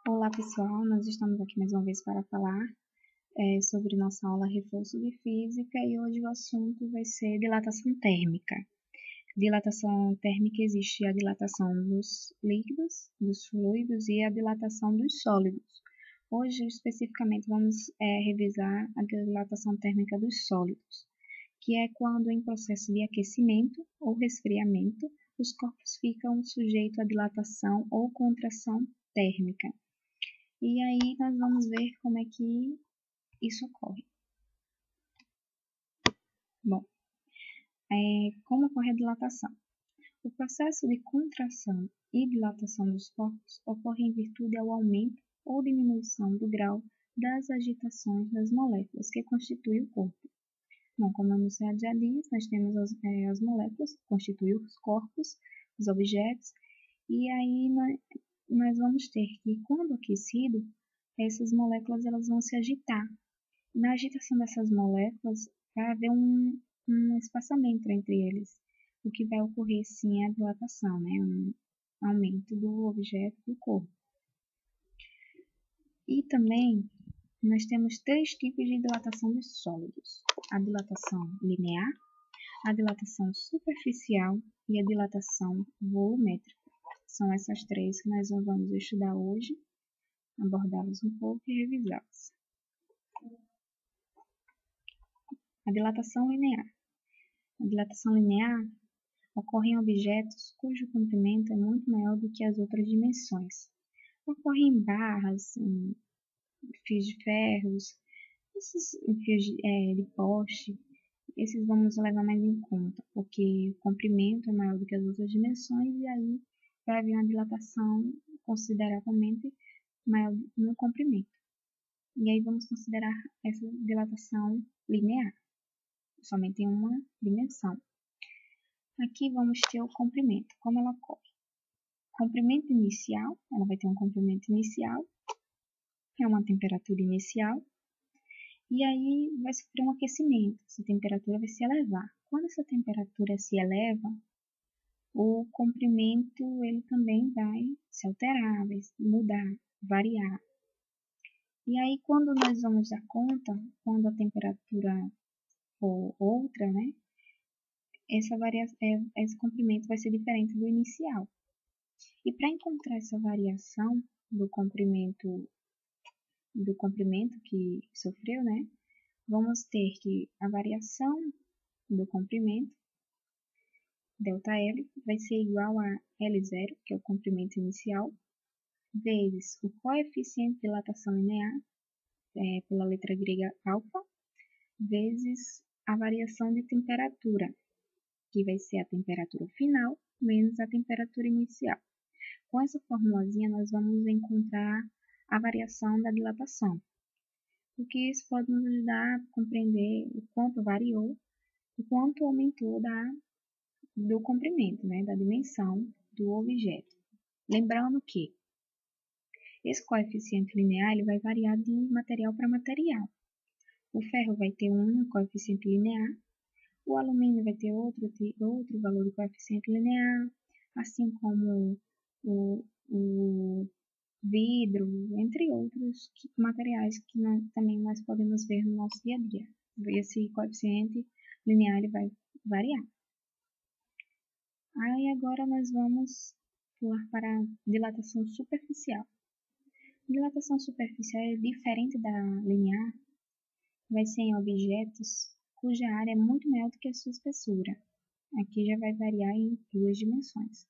Olá pessoal, nós estamos aqui mais uma vez para falar sobre nossa aula Reforço de Física e hoje o assunto vai ser dilatação térmica. Dilatação térmica existe a dilatação dos líquidos, dos fluidos e a dilatação dos sólidos. Hoje especificamente vamos revisar a dilatação térmica dos sólidos, que é quando em processo de aquecimento ou resfriamento os corpos ficam sujeitos a dilatação ou contração térmica. E aí nós vamos ver como é que isso ocorre. Bom, como ocorre a dilatação? O processo de contração e dilatação dos corpos ocorre em virtude ao aumento ou diminuição do grau das agitações das moléculas que constituem o corpo. Bom, como a enunciado já diz, nós temos as moléculas que constituem os corpos, os objetos, e aí nós vamos ter que, quando aquecido, essas moléculas elas vão se agitar. Na agitação dessas moléculas, vai haver um espaçamento entre eles, o que vai ocorrer sim a dilatação, né? Um aumento do objeto do corpo. E também nós temos três tipos de dilatação dos sólidos: a dilatação linear, a dilatação superficial e a dilatação volumétrica. São essas três que nós vamos estudar hoje, abordá-las um pouco e revisá-las. A dilatação linear. A dilatação linear ocorre em objetos cujo comprimento é muito maior do que as outras dimensões. Ocorre em barras, em fios de ferros, em fios de poste. Esses vamos levar mais em conta, porque o comprimento é maior do que as outras dimensões e aí vai haver uma dilatação consideravelmente maior no comprimento. E aí vamos considerar essa dilatação linear, somente em uma dimensão. Aqui vamos ter o comprimento, como ela ocorre. Comprimento inicial, ela vai ter um comprimento inicial, é uma temperatura inicial, e aí vai sofrer um aquecimento, essa temperatura vai se elevar. Quando essa temperatura se eleva, o comprimento ele também vai se alterar, vai mudar, variar. E aí quando nós vamos dar conta, quando a temperatura for outra, né, esse comprimento vai ser diferente do inicial. E para encontrar essa variação do comprimento que sofreu, né, vamos ter que a variação do comprimento, ΔL, vai ser igual a L0, que é o comprimento inicial, vezes o coeficiente de dilatação linear, pela letra grega alfa, vezes a variação de temperatura, que vai ser a temperatura final menos a temperatura inicial. Com essa formulazinha, nós vamos encontrar a variação da dilatação, porque isso pode nos ajudar a compreender o quanto variou, o quanto aumentou do comprimento, né, da dimensão do objeto. Lembrando que esse coeficiente linear ele vai variar de material para material. O ferro vai ter um coeficiente linear, o alumínio vai ter outro valor de coeficiente linear, assim como o vidro, entre outros materiais que também nós podemos ver no nosso dia a dia. Esse coeficiente linear ele vai variar. Aí agora nós vamos pular para a dilatação superficial. A dilatação superficial é diferente da linear, vai ser em objetos cuja área é muito maior do que a sua espessura. Aqui já vai variar em duas dimensões.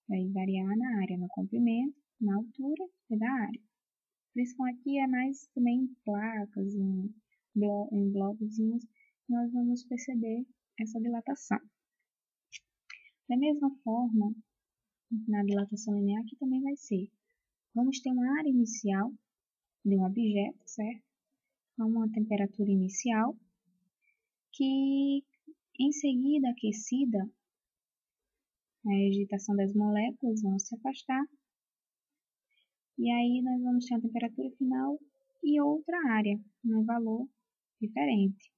Vai variar na área, no comprimento, na altura e da área. Por isso aqui é mais também em placas, em blocozinhos, nós vamos perceber essa dilatação. Da mesma forma, na dilatação linear aqui também vai ser. Vamos ter uma área inicial de um objeto, certo? A uma temperatura inicial, que em seguida aquecida, a agitação das moléculas vão se afastar, e aí nós vamos ter a temperatura final e outra área, num valor diferente.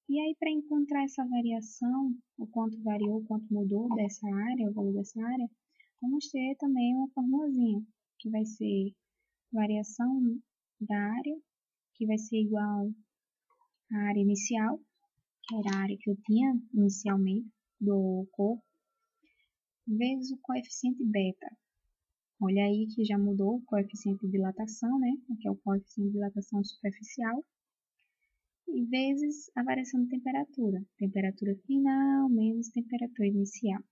E aí para encontrar essa variação, o quanto variou, o quanto mudou dessa área, o valor dessa área, vamos ter também uma formulazinha, que vai ser variação da área, que vai ser igual à área inicial, que era a área que eu tinha inicialmente do corpo, vezes o coeficiente beta. Olha aí que já mudou o coeficiente de dilatação, né? Que é o coeficiente de dilatação superficial. E vezes a variação de temperatura. Temperatura final menos temperatura inicial.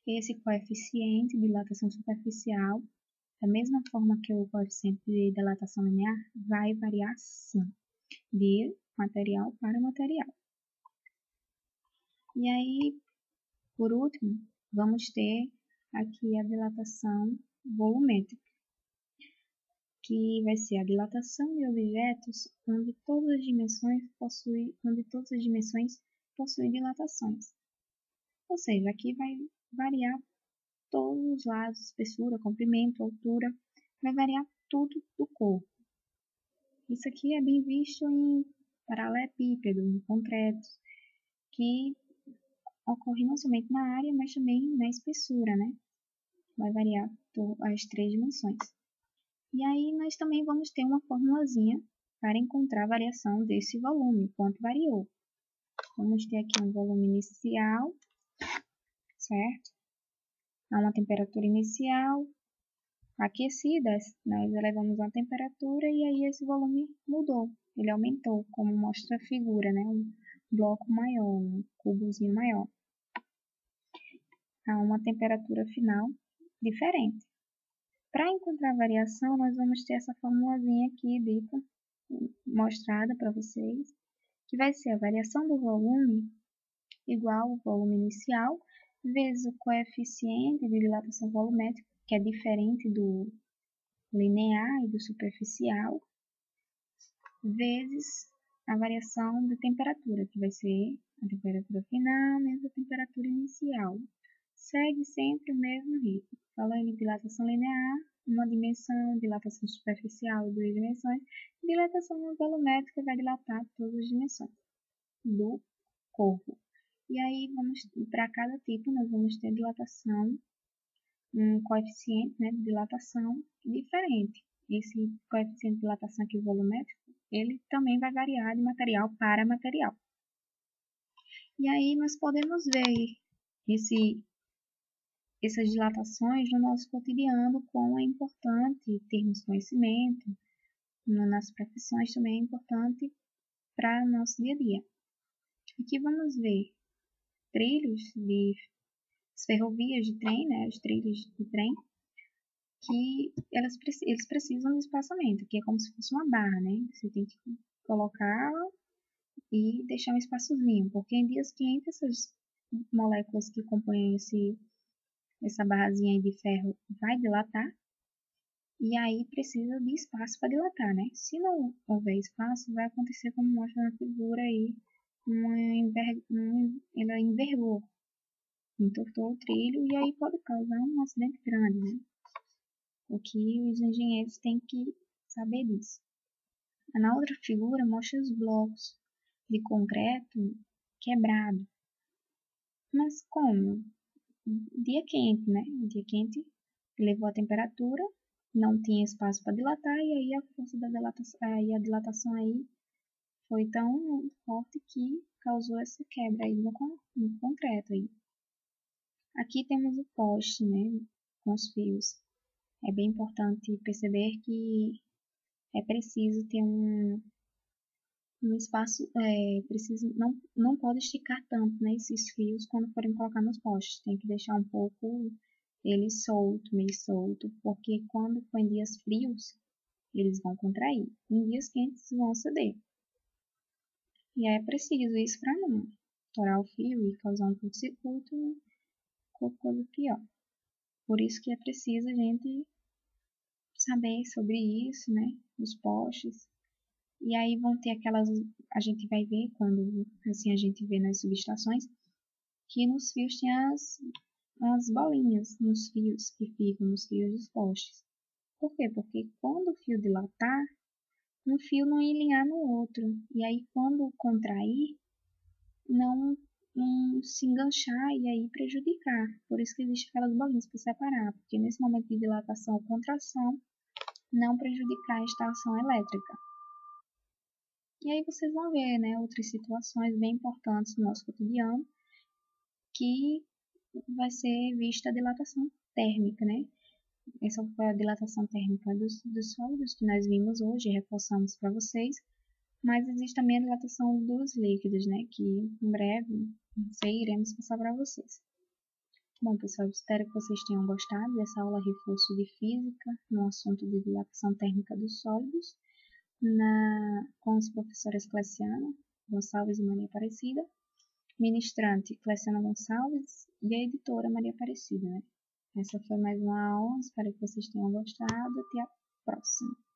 Esse coeficiente de dilatação superficial, da mesma forma que o coeficiente de dilatação linear, vai variar sim, de material para material. E aí, por último, vamos ter aqui a dilatação volumétrica, que vai ser a dilatação de objetos onde todas as dimensões possuem dilatações. Ou seja, aqui vai variar todos os lados, espessura, comprimento, altura, vai variar tudo do corpo. Isso aqui é bem visto em paralelepípedo, em concretos, que ocorre não somente na área, mas também na espessura, né? Vai variar as 3 dimensões. E aí nós também vamos ter uma formulazinha para encontrar a variação desse volume, quanto variou. Vamos ter aqui um volume inicial, certo? A uma temperatura inicial aquecida, nós elevamos a temperatura e aí esse volume mudou, ele aumentou, como mostra a figura, né? Um bloco maior, um cubozinho maior. A uma temperatura final diferente. Para encontrar a variação, nós vamos ter essa formulazinha aqui dita, mostrada para vocês, que vai ser a variação do volume igual ao volume inicial, vezes o coeficiente de dilatação volumétrica, que é diferente do linear e do superficial, vezes a variação de temperatura, que vai ser a temperatura final menos a temperatura inicial. Segue sempre o mesmo ritmo. Falando em dilatação linear, uma dimensão, dilatação superficial, 2 dimensões, dilatação volumétrica vai dilatar todas as dimensões do corpo. E aí, para cada tipo, nós vamos ter dilatação, um coeficiente, né, de dilatação diferente. Esse coeficiente de dilatação aqui volumétrico, ele também vai variar de material para material. E aí, nós podemos ver essas dilatações no nosso cotidiano, como é importante termos conhecimento, nas profissões também é importante para o nosso dia a dia. Aqui vamos ver trilhos de ferrovias de trem, né, os trilhos de trem, que eles precisam de espaçamento, que é como se fosse uma barra, né? Você tem que colocá-la e deixar um espaçozinho, porque em dias quentes essas moléculas que compõem essa barrazinha de ferro vai dilatar, e aí precisa de espaço para dilatar, né? Se não houver espaço, vai acontecer como mostra na figura aí, ela envergou, entortou o trilho e aí pode causar um acidente grande, né? O que os engenheiros têm que saber disso. Na outra figura mostra os blocos de concreto quebrado. Mas como? Dia quente, né? Dia quente elevou a temperatura, não tinha espaço para dilatar e aí a força da dilatação, aí a dilatação aí foi tão forte que causou essa quebra aí no concreto aí. Aqui temos o poste, né, com os fios. É bem importante perceber que é preciso ter um espaço, não pode esticar tanto, né, esses fios quando forem colocar nos postes. Tem que deixar um pouco ele solto, meio solto, porque quando for em dias frios, eles vão contrair. Em dias quentes vão ceder. E aí é preciso isso para não estourar o fio e causar um curto-circuito ou coisa pior. Por isso que é preciso a gente saber sobre isso, né, os postes. E aí vão ter a gente vai ver quando assim a gente vê nas subestações, que nos fios tem as bolinhas nos fios que ficam nos fios dos postes. Por quê? Porque quando o fio dilatar, um fio não ia ligar no outro. E aí quando contrair, não se enganchar e aí prejudicar. Por isso que existe aquelas bolinhas para separar, porque nesse momento de dilatação ou contração, não prejudicar a instalação elétrica. E aí vocês vão ver, né, outras situações bem importantes no nosso cotidiano, que vai ser vista a dilatação térmica, né? Essa foi a dilatação térmica dos sólidos que nós vimos hoje, reforçamos para vocês. Mas existe também a dilatação dos líquidos, né? Que em breve, não sei, iremos passar para vocês. Bom, pessoal, espero que vocês tenham gostado dessa aula reforço de física no assunto de dilatação térmica dos sólidos, com as professoras Cleciana Gonçalves e Maria Aparecida, ministrante Cleciana Gonçalves e a editora Maria Aparecida, né? Essa foi mais uma aula, espero que vocês tenham gostado. Até a próxima!